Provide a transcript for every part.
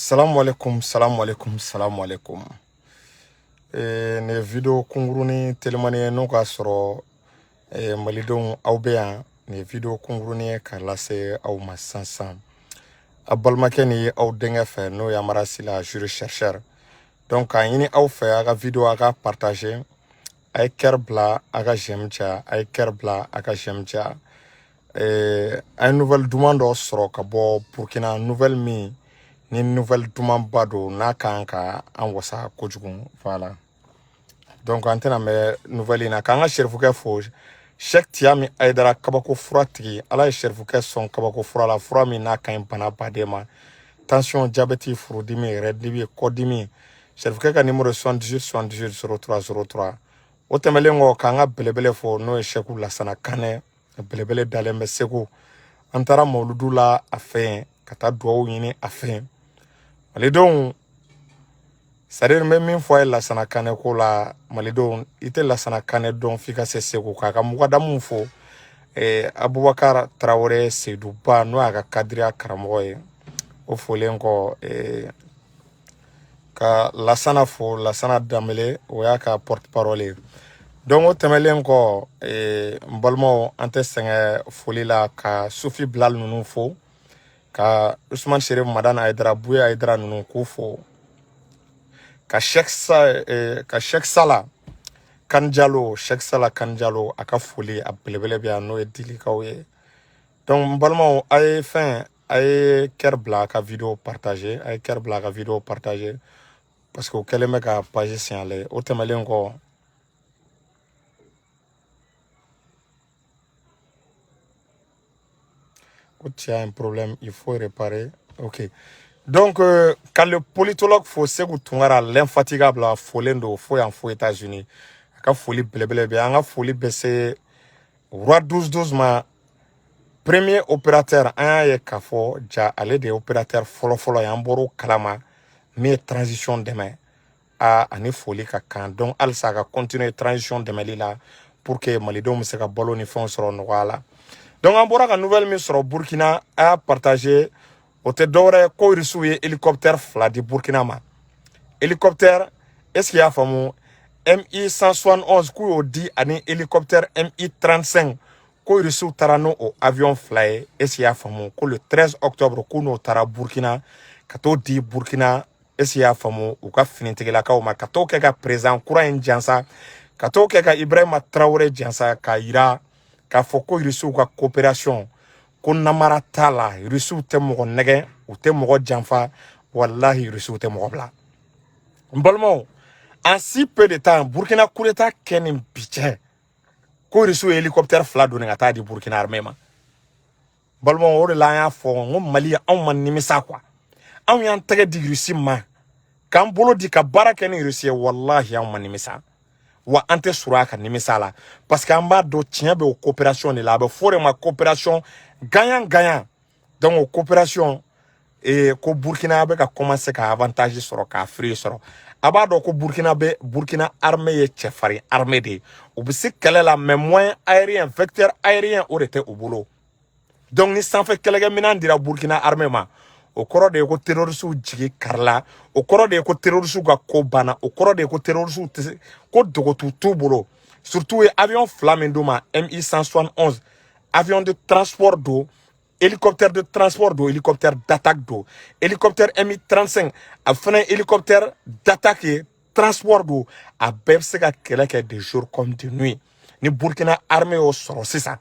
Salam alaikum, salam alaikum, salam alaikum. Ne video kunguruni telemani no ka sɔrɔ malidenw aw bɛ yan ne video kunguruni ka lase aw ma sansan. A balimakɛ ni aw denkɛ fɛ n'o ye Amara Sila jury chercheur. Donc k'a ɲini aw fɛ a ka video a ka partager, a ye cœur bila a ka j'aime cɛ, a ye cœur bila a ka j'aime cɛ. A ye nouvelle duman dɔ sɔrɔ ka bɔ Burkina, nouvelle min ni nouvelle duman ba don n'a kan ka an wasa kojugu, voilà. Donc an tɛna mɛn nouvelle in na k'an ka Serifukɛ fo, Cheikh Tiyami Ayidara kabako fura tigi, Ala ye Serifukɛ sɔn kabako fura la, fura min n'a ka ɲi bana baden ma. Tension, diabète, furudimi, rɛdimi, kɔdimi. Serifukɛ ka numéro 78 78 03 03. O tɛmɛlen kɔ k'an ka belebele fo n'o ye Cheikh Lasana Kanɛ, belebele dalen bɛ Segu. An taara mawuludu la a fɛ yen ka taa duwawu ɲini a fɛ yen. Malidenw, c'est-à-dire n bɛ min fɔ a ye Lasana Kanɛ ko la, malidenw i tɛ Lasana Kanɛ dɔn f'i ka se Segu k'a ka mukadamu fo, Abubakar Tarawele Seydou Ba n'o y'a ka kadiriya karamɔgɔ ye. O folen kɔ ka Lasana fo, Lasana Dambele o y'a ka porte-parole ye. Donc o tɛmɛlen kɔ n balimaw an tɛ sɛgɛn foli la ka Sufi Bilal ninnu fo, ka Usman Sherif Madane Ayidara, Buya Ayidara ninnu k'u fo, ka Cheikh Sala Kanjalo, Cheikh Sala Kanjalo a ka foli a belebele bɛ yan n'o ye dilikaw ye. Donc n balimaw a ye fɛn, a ye cœur bila a ka video partager, a ye cœur bila a ka video partager parce que o kɛlen bɛ ka page signalé. O tɛmɛlen kɔ il y a un problème, il faut réparer. Ok. Donc, quand le politologue faut Sékou Tounkara, l'infatigable, Folendo, faut en aux États-Unis. Quand folie blébé, en folie baissé, roi 12-12 ma premier opérateur, un ye kafo, ja allé des opérateurs follow, yamboro kalama, mais transition demain. A ani folie ka kan. Donc, al sa ka continuer transition demain là, pour que Malidom se ka bolo ni fon sur voilà. Donc, on a une nouvelle mise sur Burkina a partagé au Tedore ko irisu ye hélicoptère fla di Burkina ma. Hélicoptère, est-ce qu'il y a famu MI 171 ko di ani hélicoptère MI 35 ko irisu tarano au avion fly, est-ce qu'il y a famu ko le 13 octobre ko no tara Burkina kato di Burkina, est-ce qu'il y a famu ou ka finitigela ka o ma kato ke ka président Koura Njansa, kato ke ka Ibrahima Traoré Njansa ka ira k'a fɔ ko Irisiw ka coopération ko namara t'a la, Irisiw tɛ mɔgɔ nɛgɛ, u tɛ mɔgɔ janfa, wallahi Irisiw tɛ mɔgɔ bila. N balimaw, en si peu de temps Burkina coup d'état kɛ nin bi cɛ ko Irisiw ye hélicoptère fila donni ka taa di Burkina armée ma. N balimaw, o de la an y'a fɔ n ko Mali anw ma nimisa quoi. Anw y'an tɛgɛ di Irisi ma k'an bolo di ka baara kɛ ni Irisi ye, wallahi anw ma nimisa. Wa ante sura ka nimisa la parce que an b'a dɔn tiɲɛ bɛ o coopération de la, a bɛ fɔ o de ma coopération gagnant. Donc o coopération ko Burkina bɛ ka commencer ka avantage sɔrɔ ka free sɔrɔ. A b'a dɔn ko Burkina armée ye cɛfarin armée de ye, u bɛ se kɛlɛ la mais moyen aérien, vecteur aérien o de tɛ u bolo. Donc ni sanfɛ kɛlɛkɛminɛn dira Burkina armée ma, o kɔrɔ de ye ko terroriste jigi karila, o kɔrɔ de ye ko terroriste ka ko banna, o kɔrɔ de ye ko terroriste ko dogotu t'u bolo. Surtout avion fila min d'u ma MI 171, avion de transport do, hélicoptère de transport do, hélicoptère d'attaque do, hélicoptère MI 35, a fana hélicoptère d'attaque ye, transport do, a bɛɛ bɛ se ka kɛlɛ kɛ de jour comme de nuit. Ni Burkina armée y'o sɔrɔ sisan,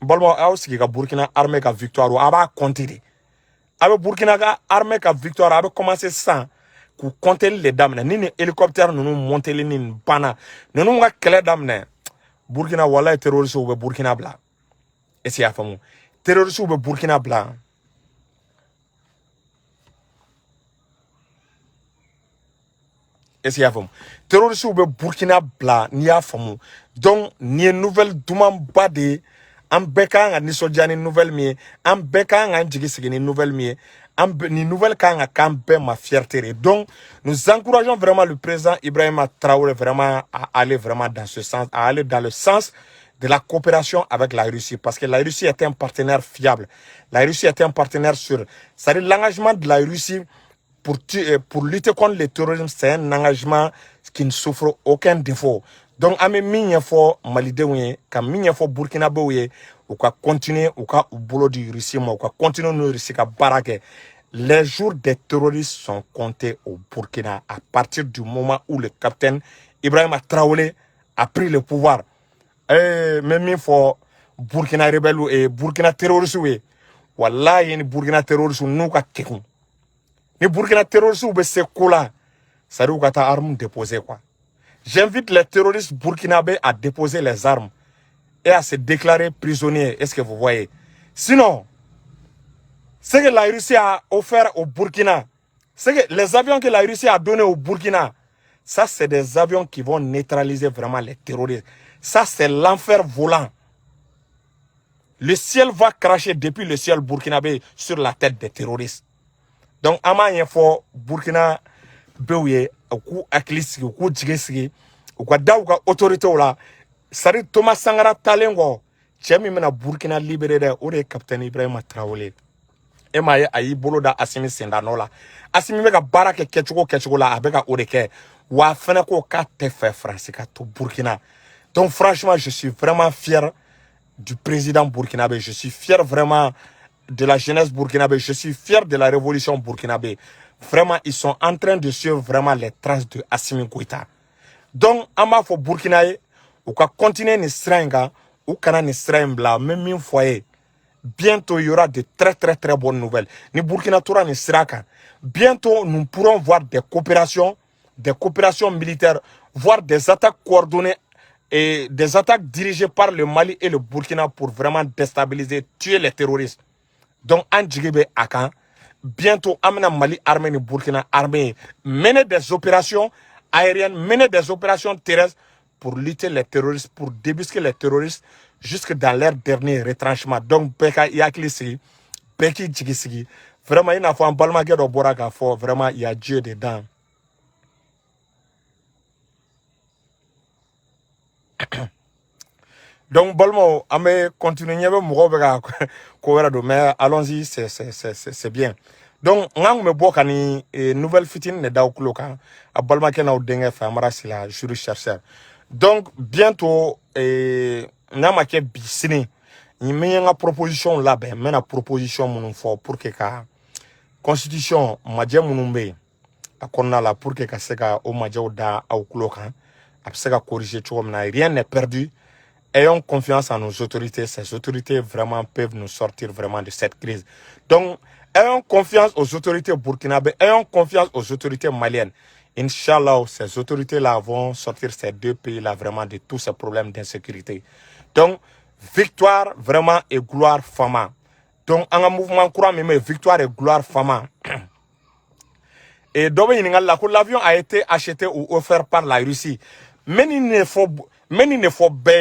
n balimaw aw sigi ka Burkina armée ka victoire a b'a compter de. Avec Burkina ka armée ka victoire a bɛ commencer sisan k'u compter le daminɛ ni ni hélicoptère ninnu monteli ni banna ninnu ka kɛlɛ daminɛ Burkina, wallahi terroriste u bɛ Burkina bila. Est-ce qu'il y a faamu? Terroriste u bɛ Burkina bila. Est-ce qu'il y a faamu? Terroriste u bɛ Burkina bila n'i y'a faamu. Donc nin ye nouvelle duman ba de ye. An bɛɛ kan ka nisɔndiya ni nouvelle min ye, an bɛɛ kan ka jigi sigi ni nouvelle min ye, ni nouvelle kan ka k'an bɛɛ ma fierté de. Donc nous encourageons vraiment le président Ibrahima Traoré vraiment à aller vraiment dans ce sens, à aller dans le sens de la coopération avec la Russie, parce que la Russie est un partenaire fiable. La Russie est un partenaire sûr. C'est-à-dire l'engagement de la Russie pour lutter contre le terrorisme, c'est un engagement qui ne souffre aucun défaut. Donc, ame minya fo Malidenye, ka minya fo Burkina Faso, ou ka continuer, ou ka boulot du Russie, ou ka continuer nous Russie ka barake. Les jours des terroristes sont comptés au Burkina à partir du moment où le capitaine Ibrahim Traoré a pris le pouvoir. Même il faut Burkina rebelle et Burkina terroriste. Wallahi, ni Burkina terroriste nous ka kekun. Ni Burkina terroriste ou se kola, ça doit être arme déposée quoi. J'invite les terroristes burkinabés à déposer les armes et à se déclarer prisonniers. Est-ce que vous voyez? Sinon, ce que la Russie a offert au Burkina, c'est que les avions que la Russie a donnés au Burkina, ça c'est des avions qui vont neutraliser vraiment les terroristes. Ça c'est l'enfer volant. Le ciel va cracher depuis le ciel burkinabé sur la tête des terroristes. Donc, ama yefo Burkina Beuye, ou Aklis, ou Djigesi, ou Daouka autorité là, Sari Thomas Sangara Talengo, Tchemi mena Burkina libéré ou le capitaine Ibrahim Traoré. Emaye ayi bolo da Assimi Sendanola. Assimi mega barake ketchuko la abeka odeke. Wa fene ko ka te fait France ka to Burkina. Donc franchement, je suis vraiment fier du président burkinabé. Je suis fier vraiment de la jeunesse burkinabé. Je suis fier de la révolution burkinabé. Vraiment, ils sont en train de suivre vraiment les traces de Assimi Goïta. Donc, amba fo Burkinaye, ou ka continuer ni srenga, ou kana ni srembla, même une foyer. Bientôt, il y aura de très bonnes nouvelles. Ni Burkina Toura ni Sraka. Bientôt, nous pourrons voir des coopérations militaires, voir des attaques coordonnées et des attaques dirigées par le Mali et le Burkina pour vraiment déstabiliser, tuer les terroristes. Donc, Andjigebe Akan, bientôt, Amena Mali, armée et Burkina, armée, mener des opérations aériennes, mener des opérations terrestres pour lutter les terroristes, pour débusquer les terroristes jusque dans leur dernier retranchement. Donc, Beka Yaklisi, Beki Djigisigi, vraiment, il y a un balmagé de Boraga, vraiment, il y a Dieu dedans. Donc, Bolmo, on va continuer, mais allons-y, c'est bien. Donc, on me boit une nouvelle fitine ne daoukloka, à Bolmaké na udenge famara c'est la jury chercheur. Donc, bientôt, namake bisini, il y a une proposition là, ben, mais une proposition mon pour que la constitution, madje munumbe, a konna la pour que ka seka o madje da aukloka, a seka corriger tout comme rien n'est perdu. Ayons confiance en nos autorités. Ces autorités vraiment peuvent nous sortir vraiment de cette crise. Donc, ayons confiance aux autorités burkinabées. Ayons confiance aux autorités maliennes. Inch'Allah, ces autorités-là vont sortir ces deux pays-là vraiment de tous ces problèmes d'insécurité. Donc, victoire vraiment et gloire fama. Donc, en un mouvement courant, mais victoire et gloire fama. Et l'avion a été acheté ou offert par la Russie. Mais il ne faut pas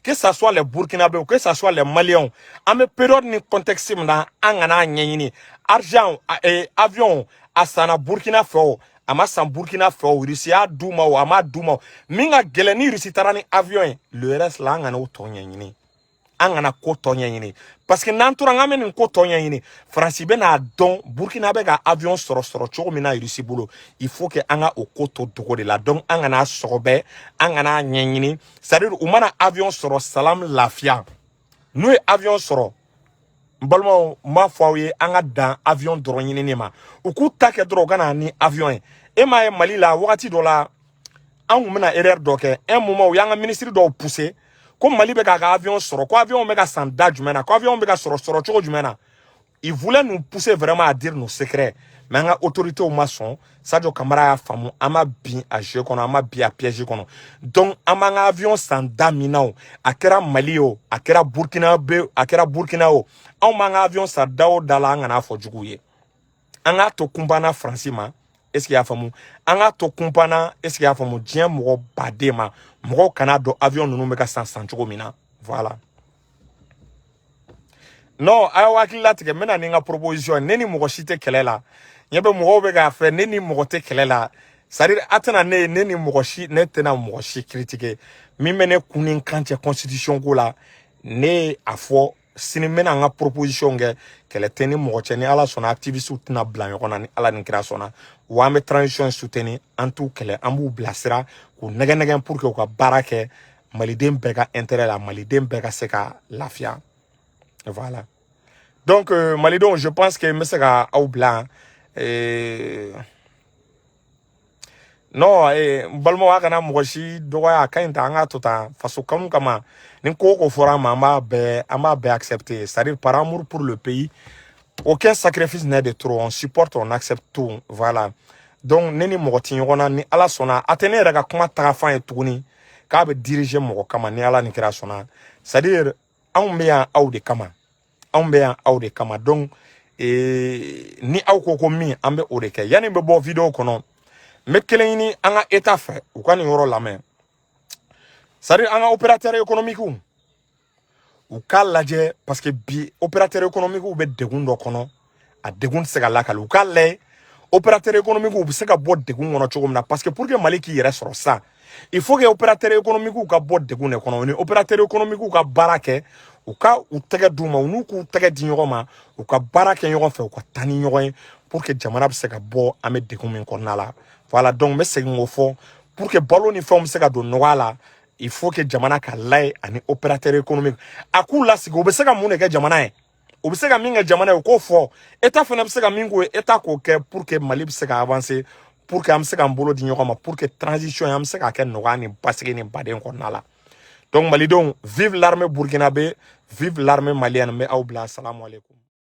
que ce soit les Burkinabés ou que ce soit les Maliens. En me période ni contexte na angana nyini argent et avion asana Burkina Faso ama san Burkina Faso Russie a douma ou ama douma minga geleni Russie tarani avion le reste là angana otonya nyini angana ko tonya nyini parce que nantura ngamen ko tonya nyini France be na don Burkina be ga avion soro chogo mina Russie bolo il faut que anga o koto dogo de la donc angana sobe angana nyini c'est-à-dire umana avion soro salam lafia nous avion soro balmo ma foye anga dan avion doro nyini ma o ku take doro gana ni avion e ma Mali la wakati do la an mena erreur do ke un moment où yanga ministre do pousser comme Mali be ka avion soro ko avion be ka sanda jumena ko avion be ka soro chogo jumena ils voulaient nous pousser vraiment à dire nos secrets mais nga autorité au maçon Sadio Camara a famu ama bien à jeu kono ama bien à piéger kono donc ama nga avion sanda minao akera Mali o akera Burkina be akera Burkina o ama nga avion sadao dala nga na fo juguye anga to kumbana francima est-ce qu'il y a famu anga to kumpana est-ce qu'il y a famu dien mo badema mo kana do avion nunu meka san chogo mina voilà. Non, ayawaki la tige mena ninga proposition neni mogo shite kelela nyebe mogo be ga fe neni mogo te kelela c'est-à-dire atena neni mogo shi ne tena mogo shi critiquer mi mene kunin kanche constitution ko la ne afo sini mena nga proposition ge kele teni mo ni ala sona activiste tina bla yona ni ala ni kira sona wa me transition soutenir en tout kele ambu blasira ku nege pour que ka barake maliden bega intérêt la maliden bega seka lafia voilà donc malidon je pense que me seka au blanc non balmo wa kana mo shi dogo ya kan ta nga tota faso kam kama ni ko fora mama be accepter c'est-à-dire par amour pour le pays aucun sacrifice n'est de trop on supporte on accepte tout voilà donc neni mo tinyona ni ala sona atene rega kuma tarafan et tuguni ka be diriger mo kama ni ala ni kira sona c'est-à-dire on be ya au de kama donc ni au ko mi ambe o de ke yani be bo video kono me keleni anga état fait ou kan yoro la main c'est-à-dire anga opérateur économique ou kalaje parce que bi opérateur économique ou be degun do kono a degun se gala kala ou kale opérateur économique ou se ka bod degun wono chogomna parce que pour que Mali qui reste sur ça il faut que opérateur économique ou ka bod degun kono ni opérateur économique ou ka barake ou ka ou tege duma ou nu ku tege dinyoma ou ka barake nyogon fait ou ka tani nyogon pour que jamana se ka bo ame degun min kornala voilà donc mais c'est un fond pour que ballon ni forme se ka do noala il faut que jamana ka lay ani opérateur économique akula sigo be se ka mune ke jamana e o be se ka minga jamana ko fo état fena be se ka mingo état ko ke pour que Mali be se ka avancer pour que am se ka mbolo di nyoma pour que transition am se ka ke no ani parce que ni baden ko nala donc Mali donc vive l'armée burkinabé vive l'armée malienne mais au bla assalamu alaikum